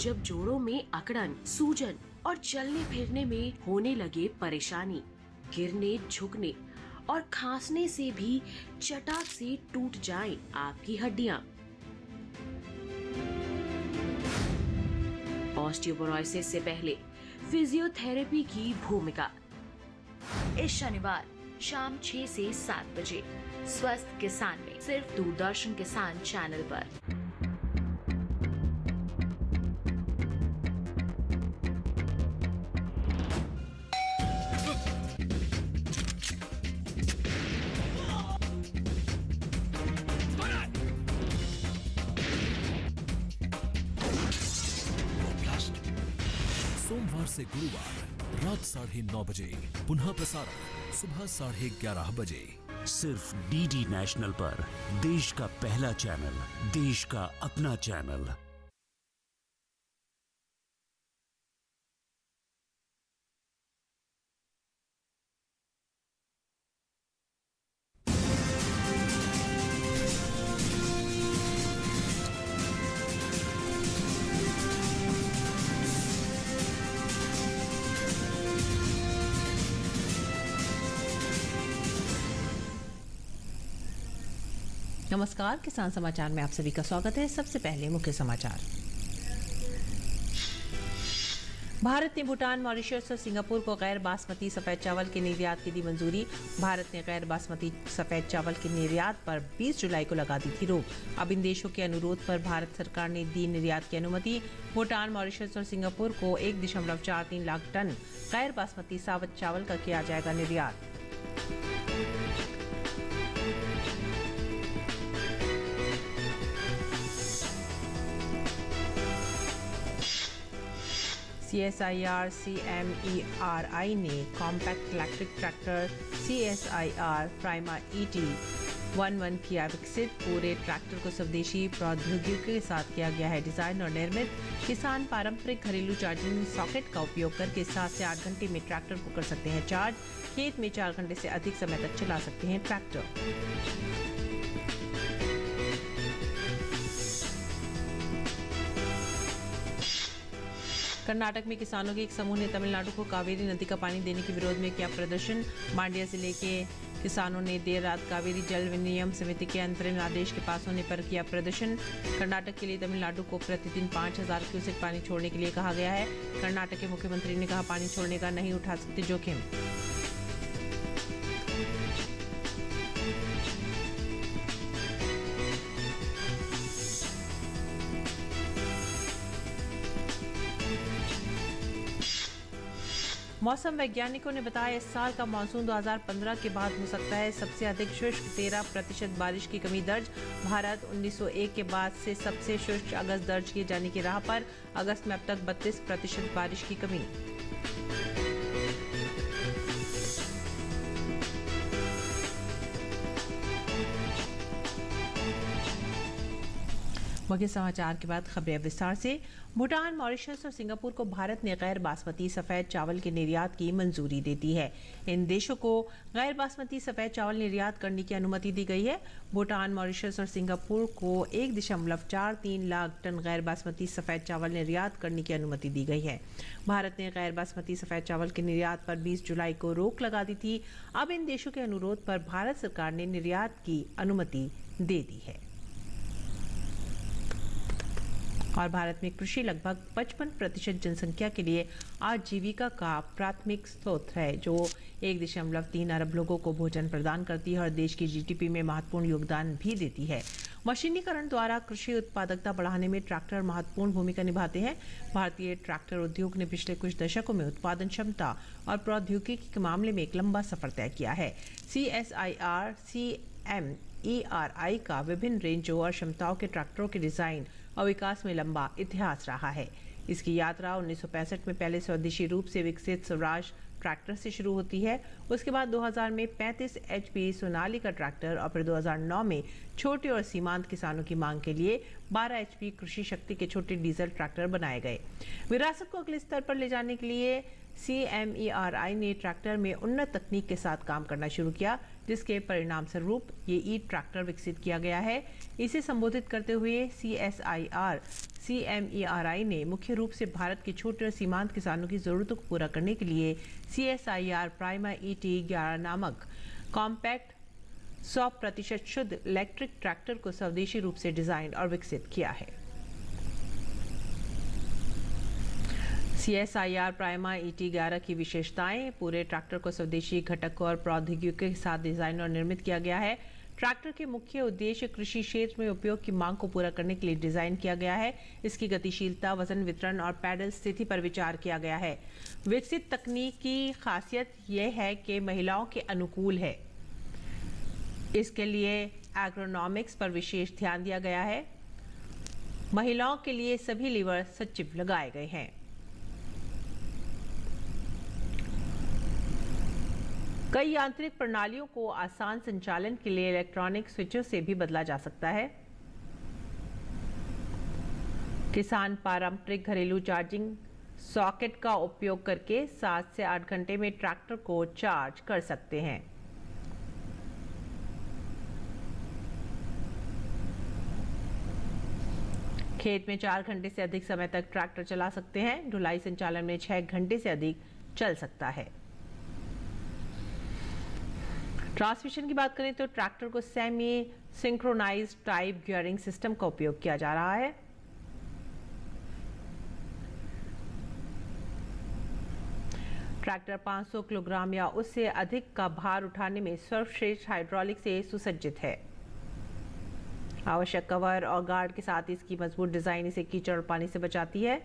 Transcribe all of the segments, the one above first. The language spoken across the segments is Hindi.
जब जोड़ों में अकड़न, सूजन और चलने फिरने में होने लगे परेशानी, गिरने, झुकने और खांसने से भी चटाक से टूट जाएं आपकी हड्डियां। ऑस्टियोपोरोसिस से पहले फिजियोथेरेपी की भूमिका। इस शनिवार शाम 6 से 7 बजे स्वस्थ किसान में, सिर्फ दूरदर्शन किसान चैनल पर। सोमवार से गुरुवार रात 9:30 बजे, पुनः प्रसारण सुबह 11:30 बजे, सिर्फ डीडी नेशनल पर। देश का पहला चैनल, देश का अपना चैनल। नमस्कार, किसान समाचार में आप सभी का स्वागत है। सबसे पहले मुख्य समाचार। भारत ने भूटान, मॉरिशस और सिंगापुर को गैर बासमती सफेद चावल के निर्यात की दी मंजूरी। भारत ने गैर बासमती सफेद चावल के निर्यात पर 20 जुलाई को लगा दी थी रोक। अब इन देशों के अनुरोध पर भारत सरकार ने दी निर्यात की अनुमति। भूटान, मॉरिशस और सिंगापुर को 1.43 लाख टन गैर बासमती साबुत चावल का किया जाएगा निर्यात। CSIR CMERI ने compact electric tractor CSIR prima ET 11 किया विकसित। पूरे ट्रैक्टर को स्वदेशी प्रौद्योगिकी के साथ किया गया है डिजाइन और निर्मित। किसान पारंपरिक घरेलू चार्जिंग सॉकेट का उपयोग करके 7 से 8 घंटे में ट्रैक्टर को कर सकते हैं चार्ज। खेत में 4 घंटे से अधिक समय तक चला सकते हैं ट्रैक्टर। कर्नाटक में किसानों के एक समूह ने तमिलनाडु को कावेरी नदी का पानी देने के विरोध में किया प्रदर्शन। मांड्या जिले के किसानों ने देर रात कावेरी जल विनियम समिति के अंतरिम आदेश के पास होने पर किया प्रदर्शन। कर्नाटक के लिए तमिलनाडु को प्रतिदिन 5000 क्यूसेक पानी छोड़ने के लिए कहा गया है। कर्नाटक के मुख्यमंत्री ने कहा, पानी छोड़ने का नहीं उठा सकते जोखिम। मौसम वैज्ञानिकों ने बताया, इस साल का मानसून 2015 के बाद हो सकता है सबसे अधिक शुष्क। 13% बारिश की कमी दर्ज। भारत 1901 के बाद से सबसे शुष्क अगस्त दर्ज किए जाने की राह पर। अगस्त में अब तक 32% बारिश की कमी। मुख्य समाचार के बाद खबरें विस्तार से। भूटान, मॉरिशस और सिंगापुर को भारत ने गैर बासमती सफेद चावल के निर्यात की मंजूरी दे दी है। इन देशों को गैर बासमती सफेद चावल निर्यात करने की अनुमति दी गई है। भूटान, मॉरिशस और सिंगापुर को 1.43 लाख टन गैर बासमती सफेद चावल निर्यात करने की अनुमति दी गई है। भारत ने गैर बासमती सफेद चावल के निर्यात पर 20 जुलाई को रोक लगा दी थी। अब इन देशों के अनुरोध पर भारत सरकार ने निर्यात की अनुमति दे दी है। और भारत में कृषि लगभग 55% जनसंख्या के लिए आजीविका का प्राथमिक स्रोत है, जो 1.3 अरब लोगों को भोजन प्रदान करती है और देश की GDP में महत्वपूर्ण योगदान भी देती है। मशीनीकरण द्वारा कृषि उत्पादकता बढ़ाने में ट्रैक्टर महत्वपूर्ण भूमिका निभाते हैं। भारतीय ट्रैक्टर उद्योग ने पिछले कुछ दशकों में उत्पादन क्षमता और प्रौद्योगिकी के मामले में एक लंबा सफर तय किया है। CSIR CMERI का विभिन्न रेंजों और क्षमताओं के ट्रैक्टरों के डिजाइन और विकास में लंबा इतिहास रहा है। इसकी यात्रा 1965 में पहले स्वदेशी रूप से विकसित स्वराज ट्रैक्टर से शुरू होती है। उसके बाद 2000 में 35 HP सोनालिका ट्रैक्टर और फिर 2009 में छोटे और सीमांत किसानों की मांग के लिए 12 HP कृषि शक्ति के छोटे डीजल ट्रैक्टर बनाए गए। विरासत को अगले स्तर पर ले जाने के लिए CMERI ने ट्रैक्टर में उन्नत तकनीक के साथ काम करना शुरू किया। जिसके परिणाम स्वरूप ये ई ट्रैक्टर विकसित किया गया है। इसे संबोधित करते हुए CSIR-CMERI ने मुख्य रूप से भारत के छोटे और सीमांत किसानों की जरूरतों को पूरा करने के लिए CSIR प्राइमा ET11 नामक कॉम्पैक्ट 100% शुद्ध इलेक्ट्रिक ट्रैक्टर को स्वदेशी रूप से डिजाइन और विकसित किया है। CSIR प्राइमा ET11 की विशेषताएं: पूरे ट्रैक्टर को स्वदेशी घटक और प्रौद्योगिकी के साथ डिजाइन और निर्मित किया गया है। ट्रैक्टर के मुख्य उद्देश्य कृषि क्षेत्र में उपयोग की मांग को पूरा करने के लिए डिजाइन किया गया है। इसकी गतिशीलता, वजन वितरण और पैडल स्थिति पर विचार किया गया है। विकसित तकनीक की खासियत यह है कि महिलाओं के अनुकूल है। इसके लिए एग्रोनॉमिक्स पर विशेष ध्यान दिया गया है। महिलाओं के लिए सभी लीवर सचिव लगाए गए हैं। कई यांत्रिक प्रणालियों को आसान संचालन के लिए इलेक्ट्रॉनिक स्विचों से भी बदला जा सकता है। किसान पारंपरिक घरेलू चार्जिंग सॉकेट का उपयोग करके 7 से 8 घंटे में ट्रैक्टर को चार्ज कर सकते हैं। खेत में 4 घंटे से अधिक समय तक ट्रैक्टर चला सकते हैं। ढुलाई संचालन में 6 घंटे से अधिक चल सकता है। ट्रांसमिशन की बात करें तो ट्रैक्टर को semi synchronized type gearing system का उपयोग किया जा रहा है। ट्रैक्टर 500 किलोग्राम या उससे अधिक का भार उठाने में सर्वश्रेष्ठ हाइड्रोलिक से सुसज्जित है। आवश्यक कवर और गार्ड के साथ इसकी मजबूत डिजाइन इसे कीचड़ और पानी से बचाती है।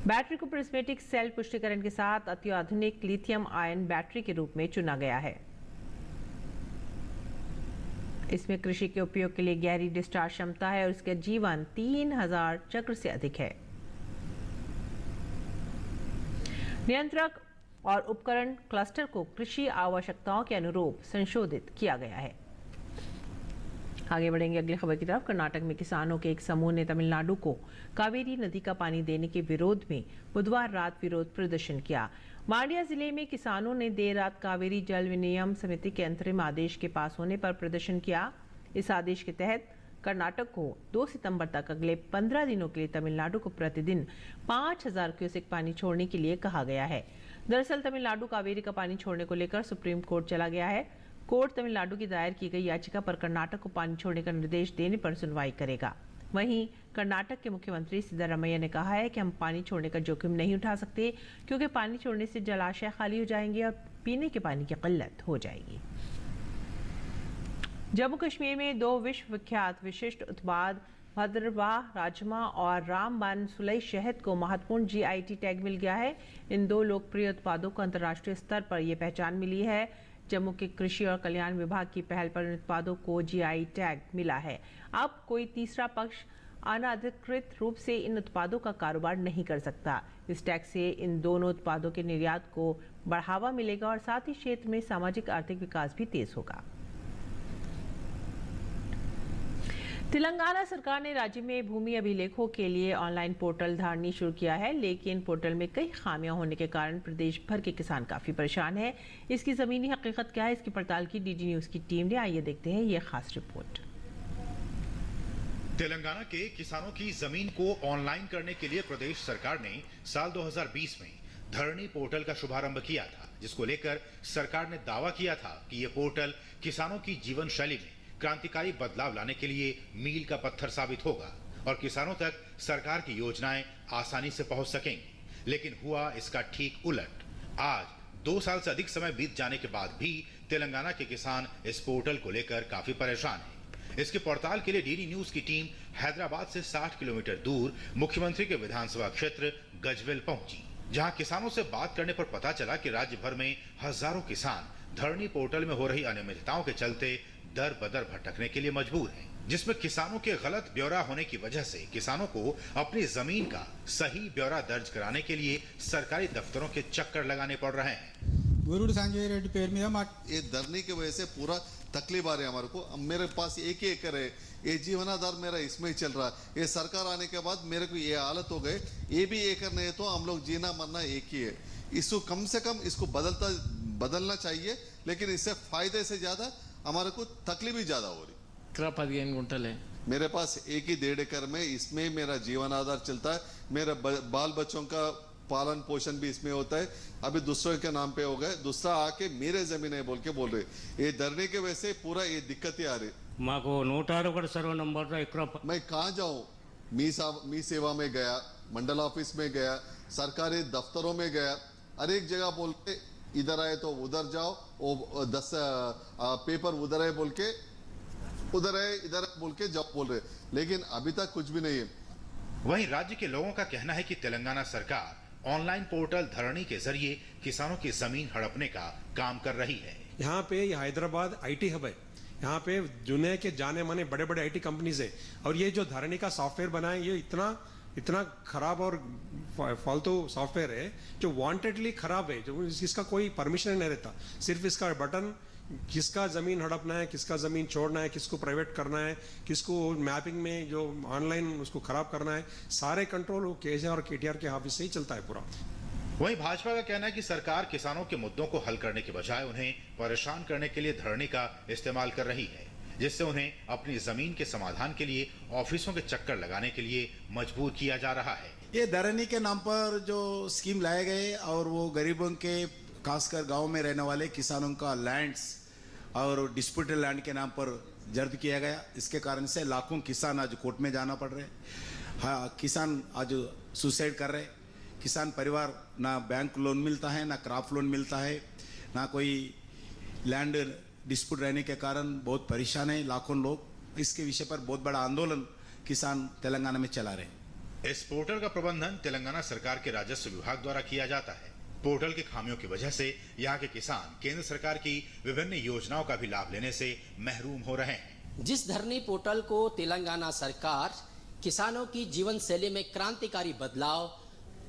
बैटरी को प्रिज्मेटिक सेल पुष्टिकरण के साथ अत्याधुनिक लिथियम आयन बैटरी के रूप में चुना गया है। इसमें कृषि के उपयोग के लिए गहरी डिस्चार्ज क्षमता है और इसका जीवन 3000 चक्र से अधिक है। नियंत्रक और उपकरण क्लस्टर को कृषि आवश्यकताओं के अनुरूप संशोधित किया गया है। आगे बढ़ेंगे अगली खबर की तरफ। कर्नाटक में किसानों के एक समूह ने तमिलनाडु को कावेरी नदी का पानी देने के विरोध में बुधवार रात विरोध प्रदर्शन किया। मांड्या जिले में किसानों ने देर रात कावेरी जल विनियम समिति के अंतरिम आदेश के पास होने पर प्रदर्शन किया। इस आदेश के तहत कर्नाटक को 2 सितंबर तक अगले 15 दिनों के लिए तमिलनाडु को प्रतिदिन 5000 क्यूसेक पानी छोड़ने के लिए कहा गया है। दरअसल तमिलनाडु कावेरी का पानी छोड़ने को लेकर सुप्रीम कोर्ट चला गया है। कोर्ट तमिलनाडु की दायर की गई याचिका पर कर्नाटक को पानी छोड़ने का निर्देश देने पर सुनवाई करेगा। वहीं कर्नाटक के मुख्यमंत्री सिद्धारमैया ने कहा है कि हम पानी छोड़ने का जोखिम नहीं उठा सकते क्योंकि पानी छोड़ने से जलाशय खाली हो जाएंगे और पीने के पानी की किल्लत हो जाएगी। जम्मू कश्मीर में 2 विश्व विख्यात विशिष्ट उत्पाद भद्रवाह राजमा और रामबन सुलई शहद को महत्वपूर्ण GIT टैग मिल गया है। इन 2 लोकप्रिय उत्पादों को अंतर्राष्ट्रीय स्तर पर यह पहचान मिली है। जम्मू के कृषि और कल्याण विभाग की पहल पर इन उत्पादों को GI टैग मिला है। अब कोई तीसरा पक्ष अनाधिकृत रूप से इन उत्पादों का कारोबार नहीं कर सकता। इस टैग से इन दोनों उत्पादों के निर्यात को बढ़ावा मिलेगा और साथ ही क्षेत्र में सामाजिक आर्थिक विकास भी तेज होगा। तेलंगाना सरकार ने राज्य में भूमि अभिलेखों के लिए ऑनलाइन पोर्टल धारनी शुरू किया है, लेकिन पोर्टल में कई खामियां होने के कारण प्रदेश भर के किसान काफी परेशान हैं। इसकी जमीनी हकीकत क्या है, इसकी पड़ताल की DD न्यूज की टीम ने। आइए देखते हैं ये खास रिपोर्ट। तेलंगाना के किसानों की जमीन को ऑनलाइन करने के लिए प्रदेश सरकार ने साल 2020 में धरनी पोर्टल का शुभारंभ किया था, जिसको लेकर सरकार ने दावा किया था कि यह पोर्टल किसानों की जीवन शैली में क्रांतिकारी बदलाव लाने के लिए मील का पत्थर साबित होगा और किसानों तक सरकार की योजनाएं आसानी से पहुंच सकेंगी। लेकिन हुआ इसका ठीक उलट। आज 2 साल से अधिक समय बीत जाने के बाद भी तेलंगाना के किसान इस पोर्टल को लेकर काफी परेशान हैं। इसकी पड़ताल के लिए DD न्यूज की टीम हैदराबाद से 60 किलोमीटर दूर मुख्यमंत्री के विधानसभा क्षेत्र गजवेल पहुंची, जहां किसानों से बात करने पर पता चला कि राज्य भर में हजारों किसान धरनी पोर्टल में हो रही अनियमितताओं के चलते दर बदर भटकने के लिए मजबूर हैं, जिसमें किसानों के गलत ब्यौरा होने की वजह से किसानों को अपनी जमीन का सही ब्यौरा दर्ज कराने के लिए सरकारी दफ्तरों के चक्कर लगाने पड़ रहे हैं। ये धरनी की वजह से पूरा तकलीफ आ रही है हमारे को। अब मेरे पास 1 ही एकड़ है, ये जीवनाधार मेरा इसमें ही चल रहा है। ये सरकार आने के बाद मेरे को ये हालत हो गए, ये भी एकड़ नहीं है तो हम लोग जीना मरना एक ही है। इसको कम से कम इसको बदलना चाहिए, लेकिन इससे फायदे से ज्यादा हमारे को तकलीफ ही ज्यादा हो रही। 15 गुंटल है मेरे पास 1 ही 1.5 एकड़ में, इसमें मेरा जीवन आधार चलता है, मेरे बाल बच्चों का पालन पोषण भी इसमें होता है। अभी दूसरों के नाम पे हो गए, दूसरा आके मेरे जमीन है बोल के बोल रहे, ये धरने के वजह से पूरा ये दिक्कतें आ रही। మాకు 106 सर्व नंबर एकरा मैं कहाँ जाऊँ? मी सेवा में गया, मंडल ऑफिस में गया, सरकारी दफ्तरों में गया, हर एक जगह बोल के इधर आए तो उधर जाओ, वो 10 पेपर उधर है बोल के उधर है, इधर बोल के जब बोल रहे, लेकिन अभी तक कुछ भी नहीं है। वहीं राज्य के लोगों का कहना है कि तेलंगाना सरकार ऑनलाइन पोर्टल धरणी के जरिए किसानों की जमीन हड़पने का काम कर रही है। यहाँ पे ये हैदराबाद आईटी हब है, यहाँ पे दुनिया के जाने माने बड़े बड़े आईटी कंपनीज है, और ये जो धरणी का सॉफ्टवेयर बना है ये इतना खराब और फालतू सॉफ्टवेयर है जो वांटेडली खराब है, जो इसका कोई परमिशन नहीं रहता। सिर्फ इसका बटन, किसका जमीन हड़पना है, किसका जमीन छोड़ना है, किसको प्राइवेट करना है, किसको मैपिंग में जो ऑनलाइन उसको खराब करना है, सारे कंट्रोल केसीआर और केटीआर के ऑफिस से ही चलता है पूरा। वहीं भाजपा का कहना है कि सरकार किसानों के मुद्दों को हल करने के बजाय उन्हें परेशान करने के लिए धरनी का इस्तेमाल कर रही है, जिससे उन्हें अपनी जमीन के समाधान के लिए ऑफिसों के चक्कर लगाने के लिए मजबूर किया जा रहा है। ये धरनी के नाम पर जो स्कीम लाए गए और वो गरीबों के, खासकर गांव में रहने वाले किसानों का लैंड्स और डिस्प्यूटेड लैंड के नाम पर जब्त किया गया, इसके कारण से लाखों किसान आज कोर्ट में जाना पड़ रहे। हाँ, किसान आज सुसाइड कर रहे, किसान परिवार ना बैंक लोन मिलता है, ना क्रॉप लोन मिलता है, ना कोई लैंड डिस्प्यूट रहने के कारण बहुत परेशान है लाखों लोग। इसके विषय पर बहुत बड़ा आंदोलन किसान तेलंगाना में चला रहे। इस पोर्टल का प्रबंधन तेलंगाना सरकार के राजस्व विभाग द्वारा किया जाता है। पोर्टल की खामियों की वजह से यहाँ के किसान केंद्र सरकार की विभिन्न योजनाओं का भी लाभ लेने से महरूम हो रहे हैं। जिस धरनी पोर्टल को तेलंगाना सरकार किसानों की जीवन शैली में क्रांतिकारी बदलाव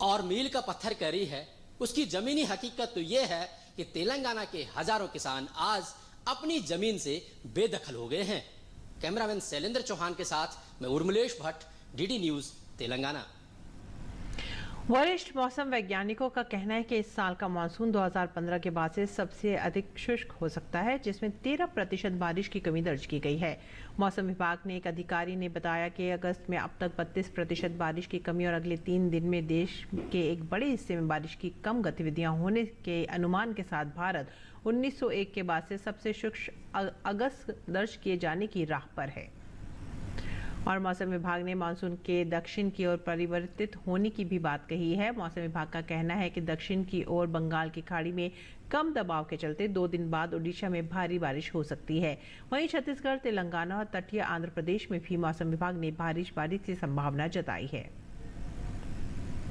और मील का पत्थर कर रही है, उसकी जमीनी हकीकत तो ये है कि तेलंगाना के हजारों किसान आज अपनी जमीन से बेदखल हो गए हैं। कैमरामैन शैलेंद्र चौहान के साथ मैं उर्मिलेश भट्ट, डीडी न्यूज, तेलंगाना। वरिष्ठ मौसम वैज्ञानिकों का कहना है कि इस साल का मानसून 2015 के बाद से सबसे अधिक शुष्क हो सकता है, जिसमें 13% बारिश की कमी दर्ज की गई है। मौसम विभाग ने एक अधिकारी ने बताया कि अगस्त में अब तक 32% बारिश की कमी और अगले 3 दिन में देश के एक बड़े हिस्से में बारिश की कम गतिविधियां होने के अनुमान के साथ भारत 1901 के बाद से सबसे शुष्क अगस्त दर्ज किए जाने की राह पर है। और मौसम विभाग ने मानसून के दक्षिण की ओर परिवर्तित होने की भी बात कही है। मौसम विभाग का कहना है कि दक्षिण की ओर बंगाल की खाड़ी में कम दबाव के चलते 2 दिन बाद ओडिशा में भारी बारिश हो सकती है। वहीं छत्तीसगढ़, तेलंगाना और तटीय आंध्र प्रदेश में भी मौसम विभाग ने बारिश की संभावना जताई है।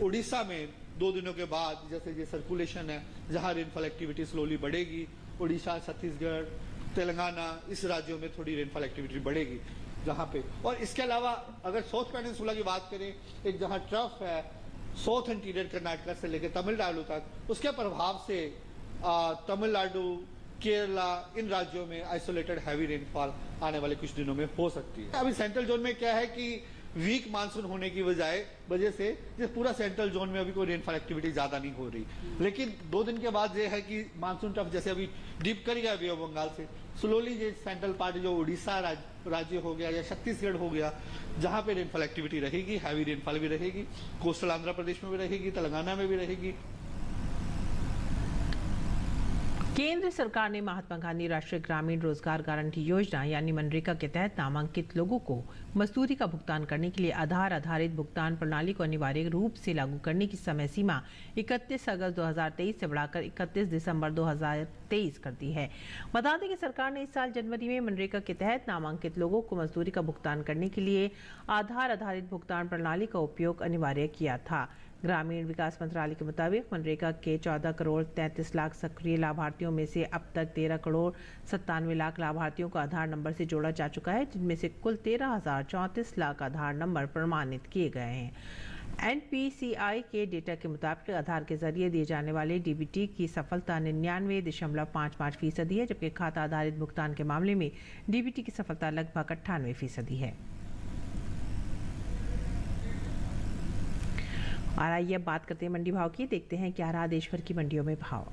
उड़ीसा में 2 दिनों के बाद जैसे ये सर्कुलेशन है, जहाँ रेनफॉल एक्टिविटी स्लोली बढ़ेगी, उड़ीसा, छत्तीसगढ़, तेलंगाना, इस राज्यों में थोड़ी रेनफॉल एक्टिविटी बढ़ेगी जहाँ पे। और इसके अलावा अगर साउथ पेनिनसुला की बात करें, एक जहाँ ट्रफ है साउथ इंटीरियर कर्नाटक से लेकर तमिलनाडु तक, उसके प्रभाव से तमिलनाडु, केरला, इन राज्यों में आइसोलेटेड हैवी रेनफॉल आने वाले कुछ दिनों में हो सकती है। अभी सेंट्रल जोन में क्या है कि वीक मानसून होने की वजह से ये पूरा सेंट्रल जोन में अभी कोई रेनफॉल एक्टिविटी ज्यादा नहीं हो रही, लेकिन 2 दिन के बाद ये है कि मानसून ट्रफ जैसे अभी डीप कर गया बे ऑफ बंगाल से, स्लोली ये सेंट्रल पार्ट जो उड़ीसा राज्य हो गया या छत्तीसगढ़ हो गया, जहां पे रेनफॉल एक्टिविटी रहेगी, हैवी रेनफॉल भी रहेगी, कोस्टल आंध्र प्रदेश में भी रहेगी, तेलंगाना में भी रहेगी। केंद्र सरकार ने महात्मा गांधी राष्ट्रीय ग्रामीण रोजगार गारंटी योजना यानी मनरेगा के तहत नामांकित लोगों को मजदूरी का भुगतान करने के लिए आधार आधारित भुगतान प्रणाली को अनिवार्य रूप से लागू करने की समय सीमा 31 अगस्त 2023 से बढ़ाकर 31 दिसंबर 2023 कर दी है। बता दें कि सरकार ने इस साल जनवरी में मनरेगा के तहत नामांकित लोगों को मजदूरी का भुगतान करने के लिए आधार आधारित भुगतान प्रणाली का उपयोग अनिवार्य किया था। ग्रामीण विकास मंत्रालय के मुताबिक मनरेगा के 14 करोड़ 33 लाख सक्रिय लाभार्थियों में से अब तक 13 करोड़ 97 लाख लाभार्थियों को आधार नंबर से जोड़ा जा चुका है, जिनमें से कुल 13,034 लाख आधार नंबर प्रमाणित किए गए हैं। NPCI के डेटा के मुताबिक आधार के जरिए दिए जाने वाले DBT की सफलता 99.55% है, जबकि खाता आधारित भुगतान के मामले में DBT की सफलता लगभग 98% है। और आइए अब बात करते हैं मंडी भाव की। देखते हैं क्या रहा देश भर की मंडियों में भाव।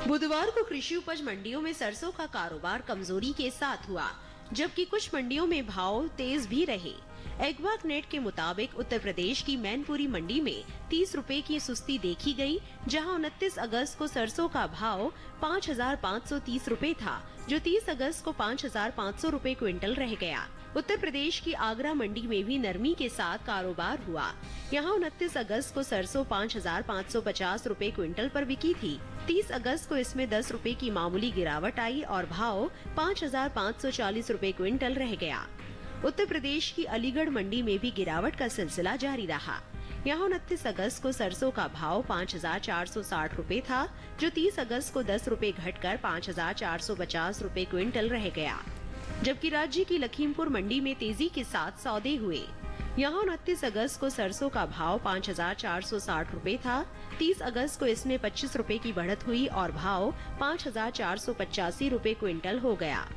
बुधवार को कृषि उपज मंडियों में सरसों का कारोबार कमजोरी के साथ हुआ, जबकि कुछ मंडियों में भाव तेज भी रहे। एग्वाक नेट के मुताबिक उत्तर प्रदेश की मैनपुरी मंडी में 30 रुपए की सुस्ती देखी गई, जहां 29 अगस्त को सरसों का भाव 5,530 रुपए था, जो 30 अगस्त को 5,500 रुपए क्विंटल रह गया। उत्तर प्रदेश की आगरा मंडी में भी नरमी के साथ कारोबार हुआ। यहां 29 अगस्त को सरसों 5,550 रुपए क्विंटल पर बिकी थी। 30 अगस्त को इसमें 10 रुपए की मामूली गिरावट आई और भाव 5,540 रुपए क्विंटल रह गया। उत्तर प्रदेश की अलीगढ़ मंडी में भी गिरावट का सिलसिला जारी रहा। यहाँ 29 अगस्त को सरसों का भाव 5,460 रुपए था, जो 30 अगस्त को 10 रुपए घटकर 5,450 रुपए क्विंटल रह गया। जबकि राज्य की लखीमपुर मंडी में तेजी के साथ सौदे हुए। यहाँ 29 अगस्त को सरसों का भाव 5,460 रुपए था। 30 अगस्त को इसमें 25 रुपए की बढ़त हुई और भाव 5,485 रुपए क्विंटल हो गया।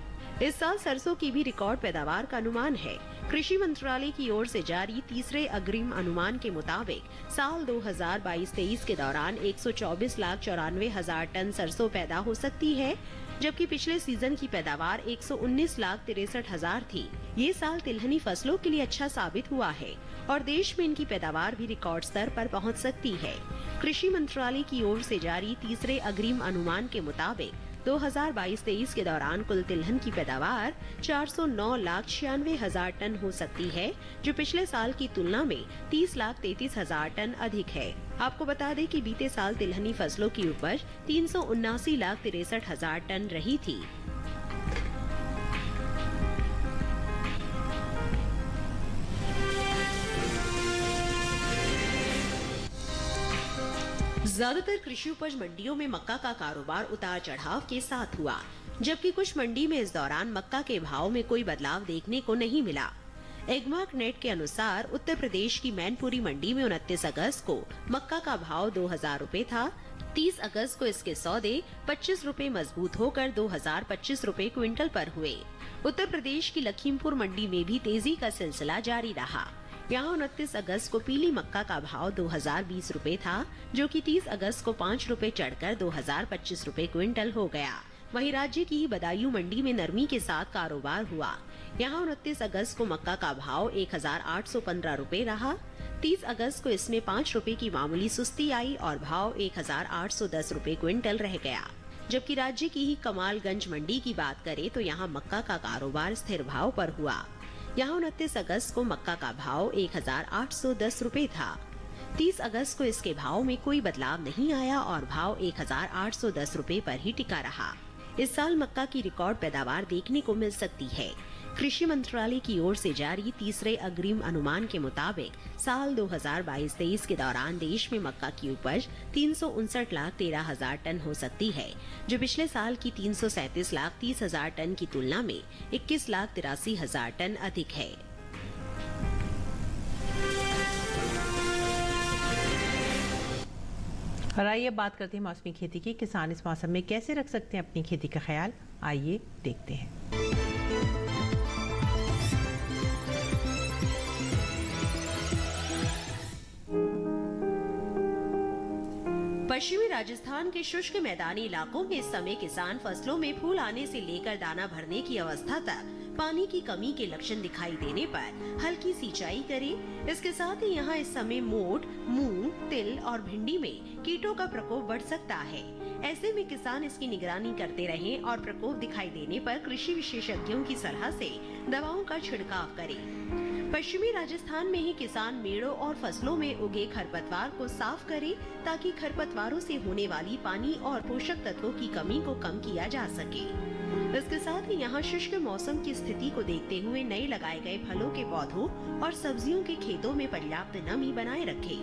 इस साल सरसों की भी रिकॉर्ड पैदावार का अनुमान है। कृषि मंत्रालय की ओर से जारी तीसरे अग्रिम अनुमान के मुताबिक साल 2022-23 के दौरान 124,94,000 टन सरसों पैदा हो सकती है, जबकि पिछले सीजन की पैदावार 119,63,000 थी। ये साल तिलहनी फसलों के लिए अच्छा साबित हुआ है और देश में इनकी पैदावार भी रिकॉर्ड स्तर पर पहुंच सकती है। कृषि मंत्रालय की ओर से जारी तीसरे अग्रिम अनुमान के मुताबिक 2022-23 के दौरान कुल तिलहन की पैदावार 409,96,000 टन हो सकती है, जो पिछले साल की तुलना में 30,33,000 टन अधिक है। आपको बता दें कि बीते साल तिलहनी फसलों की उपज 379,63,000 टन रही थी। ज्यादातर कृषि उपज मंडियों में मक्का का कारोबार उतार चढ़ाव के साथ हुआ, जबकि कुछ मंडी में इस दौरान मक्का के भाव में कोई बदलाव देखने को नहीं मिला। एग्मार्क नेट के अनुसार उत्तर प्रदेश की मैनपुरी मंडी में 29 अगस्त को मक्का का भाव 2,000 रुपए था। 30 अगस्त को इसके सौदे 25 रुपए मजबूत होकर 2,025 रुपए क्विंटल पर हुए। उत्तर प्रदेश की लखीमपुर मंडी में भी तेजी का सिलसिला जारी रहा। यहाँ 29 अगस्त को पीली मक्का का भाव 2,020 रुपए था, जो कि 30 अगस्त को 5 रुपए चढ़कर 2,025 रुपए क्विंटल हो गया। वहीं राज्य की बदायूं मंडी में नरमी के साथ कारोबार हुआ। यहाँ 29 अगस्त को मक्का का भाव 1,815 रुपए रहा। 30 अगस्त को इसमें 5 रुपए की मामूली सुस्ती आई और भाव 1,810 रुपए क्विंटल रह गया। जबकि राज्य की ही कमालगंज मंडी की बात करें तो यहाँ मक्का का कारोबार स्थिर भाव पर हुआ। यहाँ 29 अगस्त को मक्का का भाव 1,810 रुपए था। 30 अगस्त को इसके भाव में कोई बदलाव नहीं आया और भाव 1,810 रुपए पर ही टिका रहा। इस साल मक्का की रिकॉर्ड पैदावार देखने को मिल सकती है। कृषि मंत्रालय की ओर से जारी तीसरे अग्रिम अनुमान के मुताबिक साल 2022-23 के दौरान देश में मक्का की उपज 359,13,000 टन हो सकती है, जो पिछले साल की 337,30,000 टन की तुलना में 21,83,000 टन अधिक है। और आइए बात करते हैं मौसमी खेती की। किसान इस मौसम में कैसे रख सकते हैं अपनी खेती का ख्याल, आइए देखते हैं। पश्चिमी राजस्थान के शुष्क मैदानी इलाकों में इस समय किसान फसलों में फूल आने से लेकर दाना भरने की अवस्था तक पानी की कमी के लक्षण दिखाई देने पर हल्की सिंचाई करें। इसके साथ ही यहाँ इस समय मोठ, मूंग, तिल और भिंडी में कीटों का प्रकोप बढ़ सकता है। ऐसे में किसान इसकी निगरानी करते रहें और प्रकोप दिखाई देने पर कृषि विशेषज्ञों की सलाह से दवाओं का छिड़काव करें। पश्चिमी राजस्थान में ही किसान मेड़ों और फसलों में उगे खरपतवार को साफ करें, ताकि खरपतवारों से होने वाली पानी और पोषक तत्वों की कमी को कम किया जा सके। इसके साथ ही यहाँ शुष्क मौसम की स्थिति को देखते हुए नए लगाए गए फलों के पौधों और सब्जियों के खेतों में पर्याप्त नमी बनाए रखें।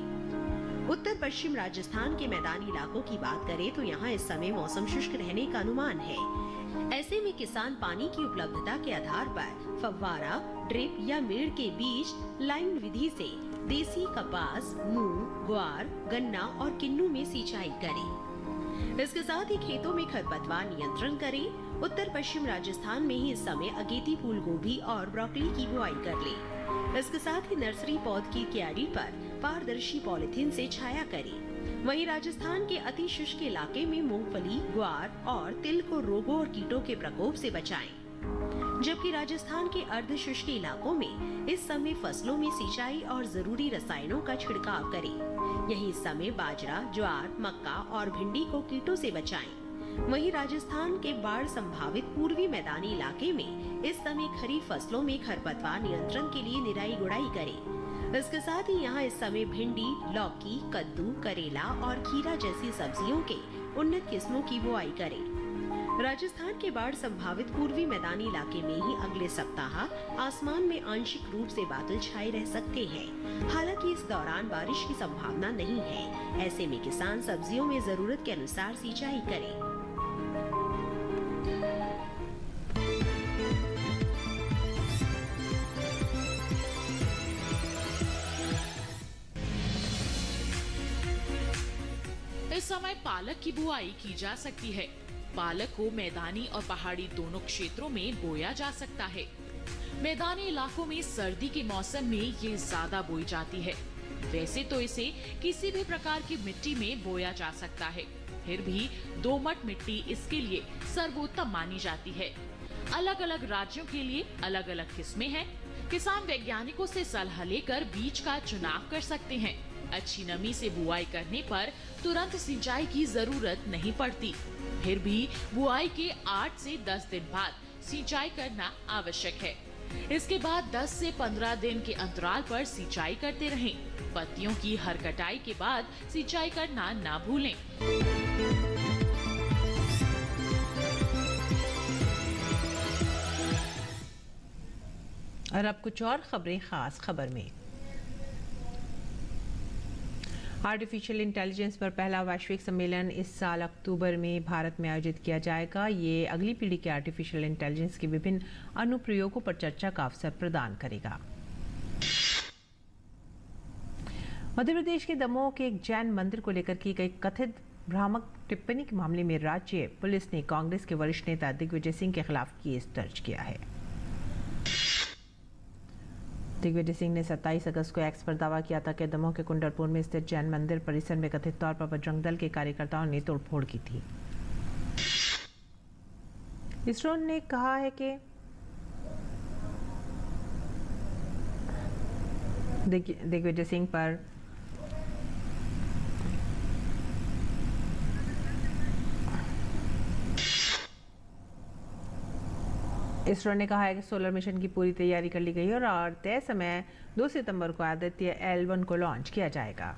उत्तर पश्चिम राजस्थान के मैदानी इलाकों की बात करें तो यहाँ इस समय मौसम शुष्क रहने का अनुमान है। ऐसे में किसान पानी की उपलब्धता के आधार पर फव्वारा, ड्रिप या मेड़ के बीच लाइन विधि से देसी कपास, मूंग, ग्वार, गन्ना और किन्नू में सिंचाई करें। इसके साथ ही खेतों में खरपतवार नियंत्रण करें। उत्तर पश्चिम राजस्थान में ही इस समय अगेती फूल गोभी और ब्रोकली की बुआई कर लें। इसके साथ ही नर्सरी पौध की क्यारी पर पारदर्शी पॉलिथीन से छाया करें। वहीं राजस्थान के अति शुष्क इलाके में मूंगफली, ग्वार और तिल को रोगों और कीटों के प्रकोप से बचाएं। जबकि राजस्थान के अर्ध शुष्क इलाकों में इस समय फसलों में सिंचाई और जरूरी रसायनों का छिड़काव करें। यही समय बाजरा, ज्वार, मक्का और भिंडी को कीटों से बचाएं। वहीं राजस्थान के बाढ़ संभावित पूर्वी मैदानी इलाके में इस समय खरीफ फसलों में खरपतवार नियंत्रण के लिए निराई गुड़ाई करें। इसके साथ ही यहाँ इस समय भिंडी, लौकी, कद्दू, करेला और खीरा जैसी सब्जियों के उन्नत किस्मों की बुआई करें। राजस्थान के बाढ़ संभावित पूर्वी मैदानी इलाके में ही अगले सप्ताह आसमान में आंशिक रूप से बादल छाए रह सकते हैं। हालांकि इस दौरान बारिश की संभावना नहीं है। ऐसे में किसान सब्जियों में जरूरत के अनुसार सिंचाई करें। इस समय पालक की बुआई की जा सकती है। पालक को मैदानी और पहाड़ी दोनों क्षेत्रों में बोया जा सकता है। मैदानी इलाकों में सर्दी के मौसम में ये ज्यादा बोई जाती है। वैसे तो इसे किसी भी प्रकार की मिट्टी में बोया जा सकता है, फिर भी दोमट मिट्टी इसके लिए सर्वोत्तम मानी जाती है। अलग अलग राज्यों के लिए अलग अलग किस्में हैं। किसान वैज्ञानिकों से सलाह लेकर बीज का चुनाव कर सकते हैं। अच्छी नमी से बुआई करने पर तुरंत सिंचाई की जरूरत नहीं पड़ती। फिर भी बुआई के 8 से 10 दिन बाद सिंचाई करना आवश्यक है। इसके बाद 10 से 15 दिन के अंतराल पर सिंचाई करते रहें। पत्तियों की हर कटाई के बाद सिंचाई करना ना भूलें। और अब कुछ और खबरें खास खबर में। आर्टिफिशियल इंटेलिजेंस पर पहला वैश्विक सम्मेलन इस साल अक्टूबर में भारत में आयोजित किया जाएगा। ये अगली पीढ़ी के आर्टिफिशियल इंटेलिजेंस के विभिन्न अनुप्रयोगों पर चर्चा का अवसर प्रदान करेगा। मध्य प्रदेश के दमोह के एक जैन मंदिर को लेकर की गई कथित भ्रामक टिप्पणी के मामले में राज्य पुलिस ने कांग्रेस के वरिष्ठ नेता दिग्विजय सिंह के खिलाफ केस दर्ज किया है। दिग्विजय सिंह ने 27 अगस्त को एक्स पर दावा किया था कि दमोह के कुंडरपुर में स्थित जैन मंदिर परिसर में कथित तौर पर बजरंग दल के कार्यकर्ताओं ने तोड़फोड़ की थी। इसरो ने कहा है कि दिग्विजय सिंह पर इसरो ने कहा है कि सोलर मिशन की पूरी तैयारी कर ली गई है और तय समय 2 सितंबर को आदित्य L1 को लॉन्च किया जाएगा।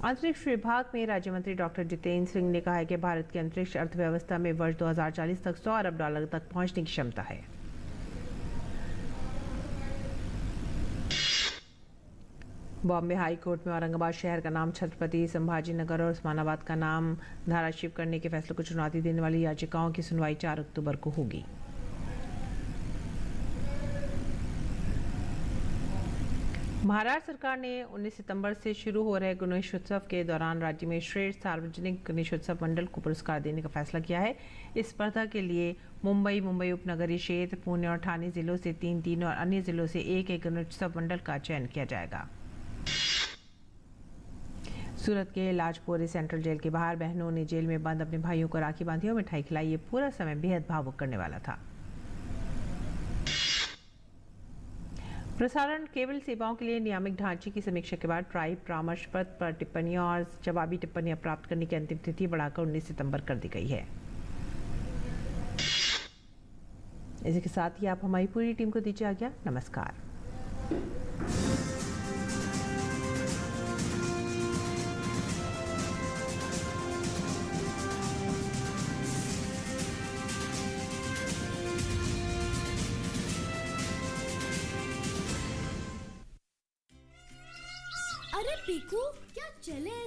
अंतरिक्ष विभाग में राज्य मंत्री डॉक्टर जितेंद्र सिंह ने कहा है कि भारत की अंतरिक्ष अर्थव्यवस्था में वर्ष 2040 तक 100 अरब डॉलर तक पहुंचने की क्षमता है। बॉम्बे हाई कोर्ट में औरंगाबाद शहर का नाम छत्रपति संभाजी नगर और उस्मानाबाद का नाम धाराशिव करने के फैसले को चुनौती देने वाली याचिकाओं की सुनवाई 4 अक्टूबर को होगी। महाराष्ट्र सरकार ने 19 सितंबर से शुरू हो रहे गणेशोत्सव के दौरान राज्य में श्रेष्ठ सार्वजनिक गणेशोत्सव मंडल को पुरस्कार देने का फैसला किया है। इस स्पर्धा के लिए मुंबई उपनगरीय क्षेत्र, पुणे और ठाणे जिलों से 3-3 और अन्य जिलों से 1-1 गणेशोत्सव मंडल का चयन किया जाएगा। सूरत के लाजपोरे सेंट्रल जेल के बाहर बहनों ने जेल में बंद अपने भाइयों को राखी बांधी और मिठाई खिलाई। ये पूरा समय बेहद भावुक करने वाला था। प्रसारण केबल सेवाओं के लिए नियामक ढांचे की समीक्षा के बाद ट्राई परामर्श पत्र पर टिप्पणियां और जवाबी टिप्पणियां प्राप्त करने की अंतिम तिथि बढ़ाकर 19 सितंबर कर दी गई है। इसी के साथ ही आप हमारी पूरी टीम को दीजिए आज्ञा। नमस्कार। अरे पीकू, क्या चले ऐसे